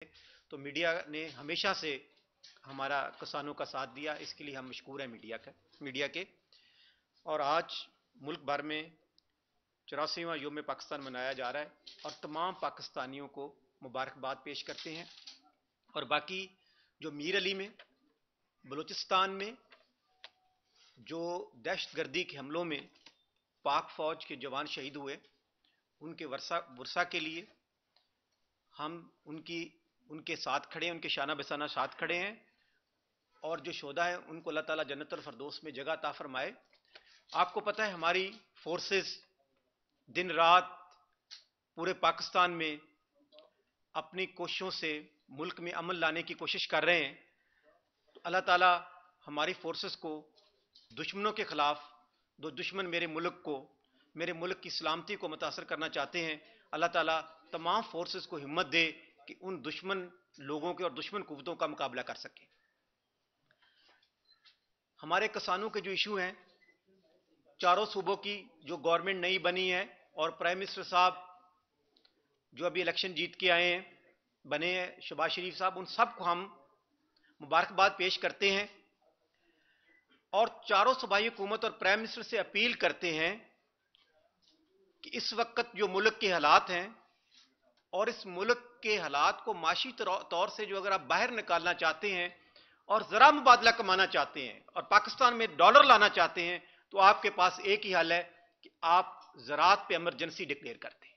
तो मीडिया ने हमेशा से हमारा किसानों का साथ दिया, इसके लिए हम मशकूर हैं मीडिया के। और आज मुल्क भर में 84वां योम पाकिस्तान मनाया जा रहा है और तमाम पाकिस्तानियों को मुबारकबाद पेश करते हैं। और बाकी जो मीर अली में बलूचिस्तान में जो दहशतगर्दी के हमलों में पाक फौज के जवान शहीद हुए, उनके वर्षा के लिए हम उनके साथ खड़े हैं, उनके शाना बसाना साथ खड़े हैं। और जो शोदा है उनको अल्लाह ताला जन्नतुल फरदौस में जगह अता फरमाए। आपको पता है हमारी फोर्सेस दिन रात पूरे पाकिस्तान में अपनी कोशिशों से मुल्क में अमन लाने की कोशिश कर रहे हैं। तो अल्लाह ताला हमारी फोर्सेस को दुश्मनों के खिलाफ, जो दुश्मन मेरे मुल्क की सलामती को मुतासर करना चाहते हैं, अल्लाह ताला तमाम फोर्सेस को हिम्मत दे कि उन दुश्मन लोगों के और दुश्मन कुव्वतों का मुकाबला कर सके। हमारे किसानों के जो इशू हैं, चारों सूबों की जो गवर्नमेंट नई बनी है और प्राइम मिनिस्टर साहब जो अभी इलेक्शन जीत के आए हैं, बने हैं शहबाज शरीफ साहब, उन सबको हम मुबारकबाद पेश करते हैं और चारों सूबाई हुकूमत और प्राइम मिनिस्टर से अपील करते हैं कि इस वक्त जो मुल्क के हालात हैं और इस मुल्क के हालात को माशी तौर से जो अगर आप बाहर निकालना चाहते हैं और जरा मुबादला कमाना चाहते हैं और पाकिस्तान में डॉलर लाना चाहते हैं, तो आपके पास एक ही हल है कि आप ज़राअत पे इमरजेंसी डिक्लेयर कर दें।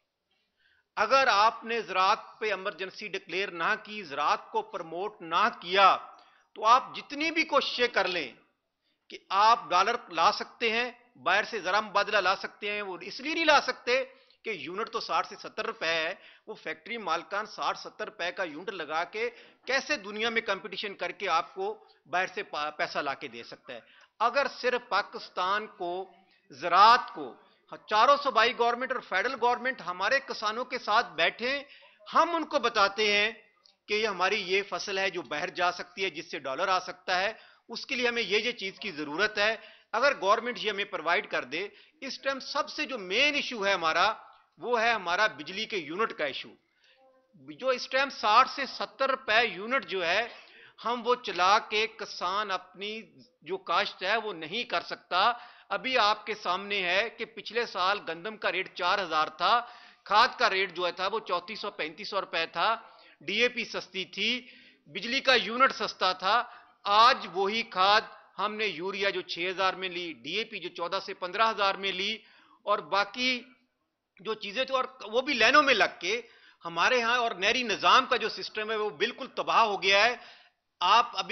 अगर आपने ज़राअत पे इमरजेंसी डिक्लेयर ना की, ज़राअत को प्रमोट ना किया, तो आप जितनी भी कोशिशें कर लें कि आप डॉलर ला सकते हैं, बाहर से जरा मुबादला ला सकते हैं, वो इसलिए नहीं ला सकते कि यूनिट तो 60 से 70 रुपए है। वो फैक्ट्री मालकान 60-70 रुपए का यूनिट लगा के कैसे दुनिया में कंपटीशन करके आपको बाहर से पैसा लाके दे सकता है। अगर सिर्फ पाकिस्तान को ज़राअत को चारों सूबाई गवर्नमेंट और फेडरल गवर्नमेंट हमारे किसानों के साथ बैठे, हम उनको बताते हैं कि ये हमारी ये फसल है जो बाहर जा सकती है, जिससे डॉलर आ सकता है, उसके लिए हमें ये चीज की जरूरत है। अगर गवर्नमेंट ये हमें प्रोवाइड कर दे, इस टाइम सबसे जो मेन इशू है हमारा, वो है हमारा बिजली के यूनिट का इशू। जो इस टाइम 60 से 70 रुपए यूनिट जो है, हम वो चला के किसान अपनी जो काश्त है वो नहीं कर सकता। अभी आपके सामने है कि पिछले साल गंदम का रेट 4000 था, खाद का रेट जो है था वो 3400-3500 रुपए था, डीएपी सस्ती थी, बिजली का यूनिट सस्ता था। आज वही खाद हमने यूरिया जो 6000 में ली, डीएपी जो 14 से 15000 में ली, और बाकी जो चीजें थी, और वो भी लाइनों में लग के हमारे यहां, और नहरी निजाम का जो सिस्टम है वो बिल्कुल तबाह हो गया है।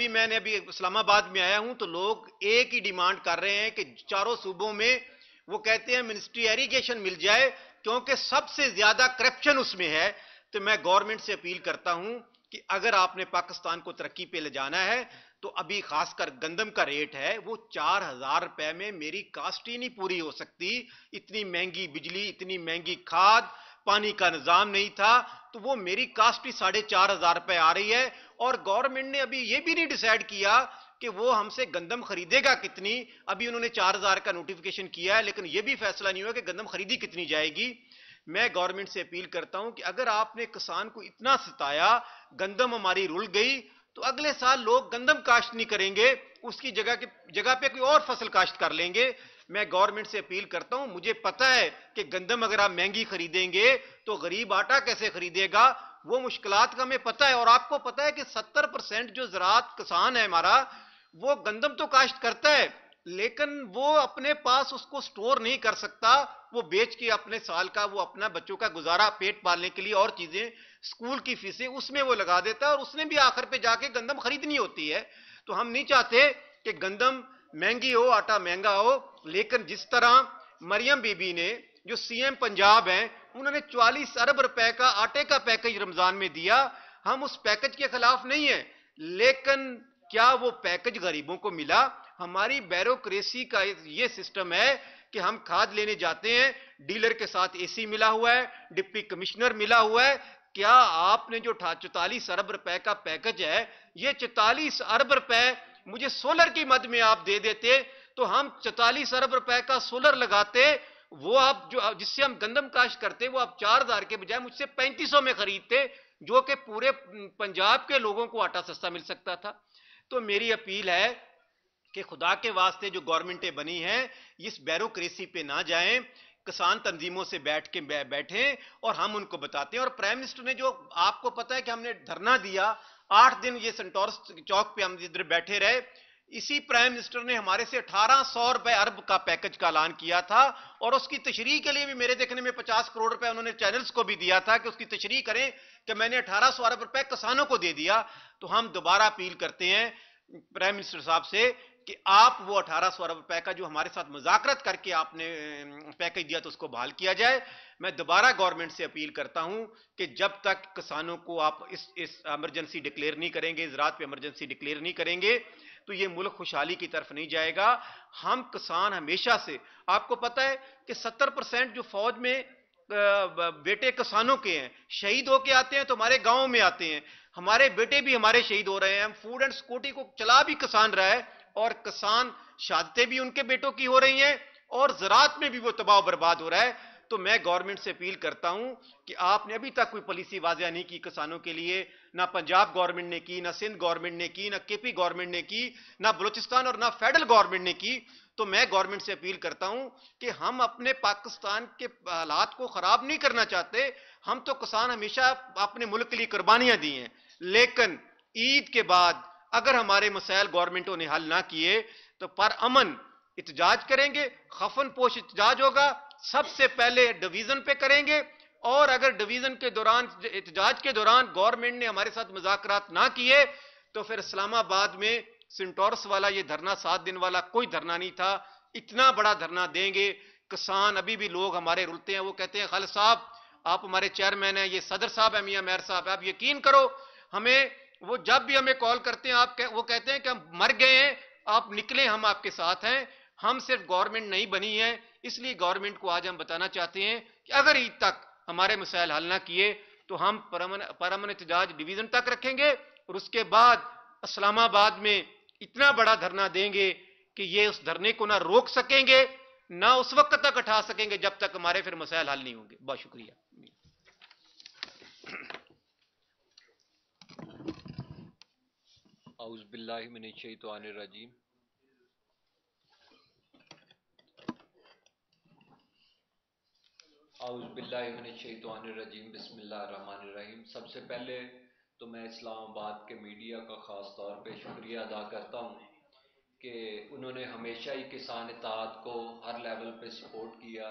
मैंने अभी इस्लामाबाद में आया हूं तो लोग एक ही डिमांड कर रहे हैं कि चारों सूबों में वो कहते हैं मिनिस्ट्री इरिगेशन मिल जाए, क्योंकि सबसे ज्यादा करप्शन उसमें है। तो मैं गवर्नमेंट से अपील करता हूं कि अगर आपने पाकिस्तान को तरक्की पे ले जाना है, तो अभी खासकर गंदम का रेट है वो 4000 रुपए में मेरी कास्ट ही नहीं पूरी हो सकती। इतनी महंगी बिजली, इतनी महंगी खाद, पानी का निजाम नहीं था, तो वो मेरी कास्ट ही 4500 रुपए आ रही है। और गवर्नमेंट ने अभी ये भी नहीं डिसाइड किया कि वो हमसे गंदम खरीदेगा कितनी। अभी उन्होंने 4000 का नोटिफिकेशन किया है, लेकिन ये भी फैसला नहीं हुआ कि गंदम खरीदी कितनी जाएगी। मैं गवर्नमेंट से अपील करता हूं कि अगर आपने किसान को इतना सताया, गंदम हमारी रुल गई, तो अगले साल लोग गंदम काश्त नहीं करेंगे, उसकी जगह पे कोई और फसल काश्त कर लेंगे। मैं गवर्नमेंट से अपील करता हूं, मुझे पता है कि गंदम अगर आप महंगी खरीदेंगे तो गरीब आटा कैसे खरीदेगा, वो मुश्किलात का हमें पता है। और आपको पता है कि 70% जो ज़राअत किसान है हमारा, वो गंदम तो काश्त करता है, लेकिन वो अपने पास उसको स्टोर नहीं कर सकता। वो बेच के अपने साल का, वो अपना बच्चों का गुजारा, पेट पालने के लिए और चीजें, स्कूल की फीसें उसमें वो लगा देता है, और उसने भी आखिर पे जाके गंदम खरीदनी होती है। तो हम नहीं चाहते कि गंदम महंगी हो, आटा महंगा हो। लेकिन जिस तरह मरियम बीबी ने, जो सीएम पंजाब हैं, उन्होंने 44 अरब रुपए का आटे का पैकेज रमजान में दिया। हम उस पैकेज के खिलाफ नहीं है, लेकिन क्या वो पैकेज गरीबों को मिला? हमारी ब्यूरोक्रेसी का ये सिस्टम है कि हम खाद लेने जाते हैं, डीलर के साथ एसी मिला हुआ है, डिप्टी कमिश्नर मिला हुआ है। क्या आपने जो 44 अरब रुपए का पैकेज है, ये 44 अरब रुपए मुझे सोलर की मद में आप दे देते, तो हम 44 अरब रुपए का सोलर लगाते। वो आप जो जिससे हम गंदम काश्त करते, वो आप 4000 के बजाय मुझसे 3500 में खरीदते। जो कि पूरे पंजाब के लोगों को आटा सस्ता मिल सकता था। तो मेरी अपील है कि खुदा के वास्ते जो गवर्नमेंटें बनी हैं इस ब्यूरोक्रेसी पे ना जाएं, किसान तंजीमों से बैठें और हम उनको बताते हैं। और प्राइम मिनिस्टर ने जो, आपको पता है कि हमने धरना दिया 8 दिन, ये सेंटोरस चौक पे हम इधर बैठे रहे, इसी प्राइम मिनिस्टर ने हमारे से 1800 रुपए अरब का पैकेज का ऐलान किया था और उसकी तशरीह के लिए भी मेरे देखने में 50 करोड़ रुपए उन्होंने चैनल्स को भी दिया था कि उसकी तशरीह करें कि मैंने 1800 अरब रुपए किसानों को दे दिया। तो हम दोबारा अपील करते हैं प्राइम मिनिस्टर साहब से कि आप वो 1800 अरब रुपए का जो हमारे साथ मुज़ाकरत करके आपने पैकेज दिया तो उसको बहाल किया जाए। मैं दोबारा गवर्नमेंट से अपील करता हूं कि जब तक किसानों को आप इस इमरजेंसी डिक्लेयर नहीं करेंगे, इस रात पे इमरजेंसी डिक्लेयर नहीं करेंगे, तो ये मुल्क खुशहाली की तरफ नहीं जाएगा। हम किसान हमेशा से, आपको पता है कि 70% जो फौज में बेटे किसानों के हैं, शहीद होके आते हैं तो हमारे गांव में आते हैं, हमारे बेटे भी हमारे शहीद हो रहे हैं। हम फूड एंड सिक्योरिटी को चला भी किसान रहा है और किसान शहादतें भी उनके बेटों की हो रही हैं और ज़राअत में भी वो तबाह बर्बाद हो रहा है। तो मैं गवर्नमेंट से अपील करता हूं कि आपने अभी तक कोई पॉलिसी वाज़ेह नहीं की किसानों के लिए, ना पंजाब गवर्नमेंट ने की, ना सिंध गवर्नमेंट ने की, ना केपी गवर्नमेंट ने की, ना बलूचिस्तान और ना फेडरल गवर्नमेंट ने की। तो मैं गवर्नमेंट से अपील करता हूं कि हम अपने पाकिस्तान के हालात को खराब नहीं करना चाहते। हम तो किसान हमेशा अपने मुल्क के लिए कुर्बानियां दी हैं, लेकिन ईद के बाद अगर हमारे मसाइल गवर्नमेंटों ने हल ना किए तो पर अमन इतजाज करेंगे, खफन पोश इतजाज होगा, सबसे पहले डिवीजन पे करेंगे। और अगर डिवीजन के दौरान, इतजाज के दौरान गवर्नमेंट ने हमारे साथ मुज़ाकरात ना किए तो फिर इस्लामाबाद में सेंटोरस वाला ये धरना 7 दिन वाला कोई धरना नहीं था, इतना बड़ा धरना देंगे। किसान अभी भी लोग हमारे रुलते हैं, वो कहते हैं खालिद साहब आप हमारे चेयरमैन हैं, ये सदर साहब है, मियां मेयर साहब, आप यकीन करो हमें, वो जब भी हमें कॉल करते हैं वो कहते हैं कि हम मर गए हैं, आप निकले, हम आपके साथ हैं। हम सिर्फ गवर्नमेंट नहीं बनी है, इसलिए गवर्नमेंट को आज हम बताना चाहते हैं कि अगर ईद तक हमारे मसाइल हल ना किए तो हम परमन एहतजाज डिवीजन तक रखेंगे और उसके बाद इस्लामाबाद में इतना बड़ा धरना देंगे कि ये उस धरने को ना रोक सकेंगे ना उस वक्त तक उठा सकेंगे जब तक हमारे फिर मसाइल हल नहीं होंगे। बहुत शुक्रिया। औज़ु बिल्लाहि मिनश शैतानिर रजीम। औज़ु बिल्लाहि मिनश शैतानिर रजीम। बिस्मिल्लाहिर रहमानिर रहीम। सबसे पहले तो मैं इस्लामाबाद के मीडिया का ख़ास तौर पे शुक्रिया अदा करता हूँ कि उन्होंने हमेशा ही किसान इत्तेहाद को हर लेवल पे सपोर्ट किया।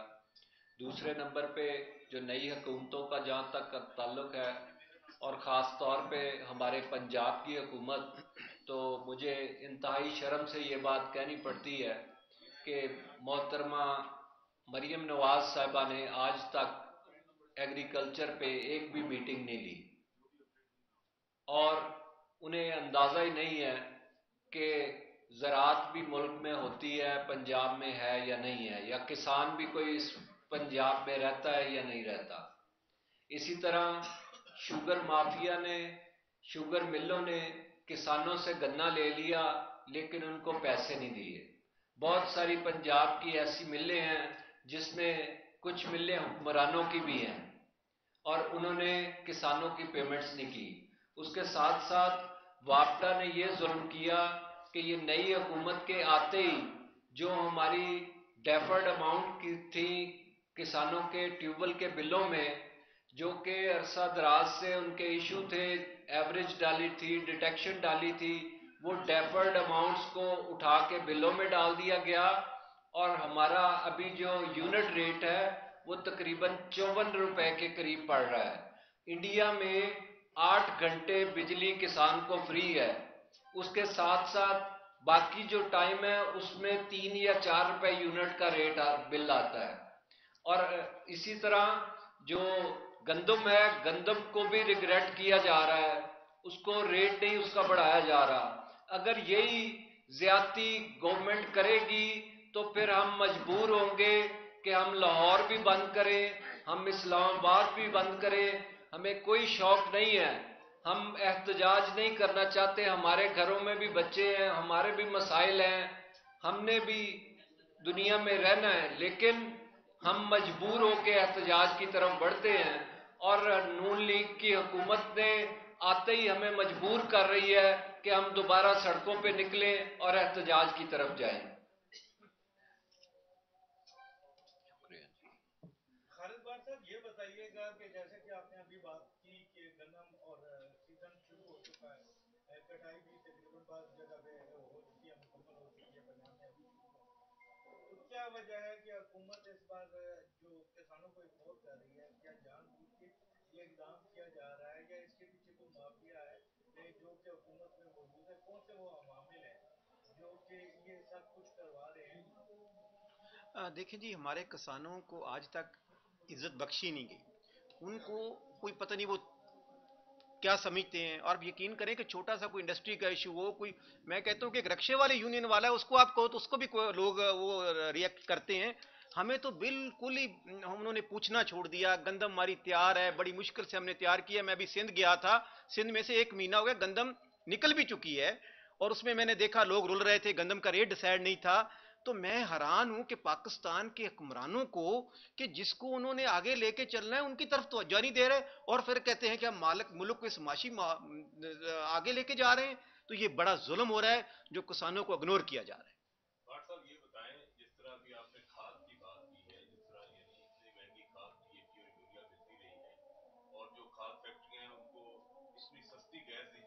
दूसरे नंबर पे जो नई हुकूमतों का जहाँ तक ताल्लुक़ है और ख़ास तौर पे हमारे पंजाब की हुकूमत, तो मुझे इंतहाई शर्म से ये बात कहनी पड़ती है कि मोहतरमा मरीम नवाज साहिबा ने आज तक एग्रीकल्चर पे एक भी मीटिंग नहीं ली और उन्हें अंदाज़ा ही नहीं है कि ज़राअत भी मुल्क में होती है, पंजाब में है या नहीं है, या किसान भी कोई इस पंजाब में रहता है या नहीं रहता। इसी तरह शुगर माफिया ने, शुगर मिलों ने किसानों से गन्ना ले लिया लेकिन उनको पैसे नहीं दिए। बहुत सारी पंजाब की ऐसी मिलें हैं जिसमें कुछ मिलें हुक्मरानों की भी हैं और उन्होंने किसानों की पेमेंट्स नहीं की। उसके साथ साथ वापडा ने यह जुल्म किया कि ये नई हुकूमत के आते ही जो हमारी डेफर्ड अमाउंट की थी किसानों के ट्यूबवेल के बिलों में, जो कि अरसा दराज से उनके इशू थे, एवरेज डाली थी, डिटेक्शन डाली थी, वो डेफर्ड अमाउंट्स को उठा के बिलों में डाल दिया गया और हमारा अभी जो यूनिट रेट है वो तकरीबन 54 रुपए के करीब पड़ रहा है। इंडिया में 8 घंटे बिजली किसान को फ्री है, उसके साथ साथ बाकी जो टाइम है उसमें 3 या 4 रुपए यूनिट का रेट बिल आता है। और इसी तरह जो गंदम है, गंदम को भी रिग्रेट किया जा रहा है, उसको रेट नहीं उसका बढ़ाया जा रहा। अगर यही ज्यादती गवर्नमेंट करेगी तो फिर हम मजबूर होंगे कि हम लाहौर भी बंद करें, हम इस्लामाबाद भी बंद करें। हमें कोई शौक नहीं है, हम एहतजाज नहीं करना चाहते। हमारे घरों में भी बच्चे हैं, हमारे भी मसाइल हैं, हमने भी दुनिया में रहना है, लेकिन हम मजबूर होकर एहतजाज की तरफ बढ़ते हैं और नून लीग की हुकूमत ने आते ही हमें मजबूर कर रही है कि हम दोबारा सड़कों पे निकलें और एहतजाज की तरफ जाएं। खालिद बार साहब, ये बताइएगा कि जैसे कि आपने अभी बात की कि गन्नम और सीजन शुरू हो चुका है, कटाई भी तकरीबन बाज़ जगह पे हो चुकी है, मुकम्मल हो चुकी है, पंजाब में अभी शुरू होगी। तो क्या वजह है कि हुकूमत इस बार जो किसानों को इग्नोर कर रही है? क्या जानबूझ के ये इकदाम किया जा रहा है या इसके पीछे कोई माफिया है जो कि हुकूमत में मौजूद है? कौन से वो अवामिल हैं जो कि ये सब कुछ करवा रहे हैं? देखिए जी, हमारे किसानों को आज तक इज्जत बख्शी नहीं गई। उनको कोई पता नहीं वो क्या समझते हैं। और यकीन करें कि छोटा सा कोई इंडस्ट्री का इशू हो, कोई, मैं कहता हूँ कि एक रक्शे वाले यूनियन वाला है, उसको आप कहो तो उसको भी लोग वो रिएक्ट करते हैं। हमें तो बिल्कुल ही हम उन्होंने पूछना छोड़ दिया। गंदम हमारी तैयार है, बड़ी मुश्किल से हमने तैयार किया। मैं अभी सिंध गया था, सिंध में से 1 महीना हो गया, गंदम निकल भी चुकी है और उसमें मैंने देखा लोग रुल रहे थे, गंदम का रेट डिसाइड नहीं था। तो मैं हैरान हूं कि पाकिस्तान के हुक्मरानों को, कि जिसको उन्होंने आगे लेके चलना है उनकी तरफ तवज्जो नहीं दे रहे, और फिर कहते हैं कि हम मालिक मुल्क को इस माशी आगे लेके जा रहे हैं। तो ये बड़ा जुल्म हो रहा है जो किसानों को इग्नोर किया जा रहा है। भाट साहब, ये बताएं, जिस तरह अभी आपने खाद की बात की है, जिस तरह यानी इतनी महंगी खाद डीएपी और यूरिया मिलती रही है और जो खाद फैक्ट्रियां हैं उनको इतनी सस्ती गैस दी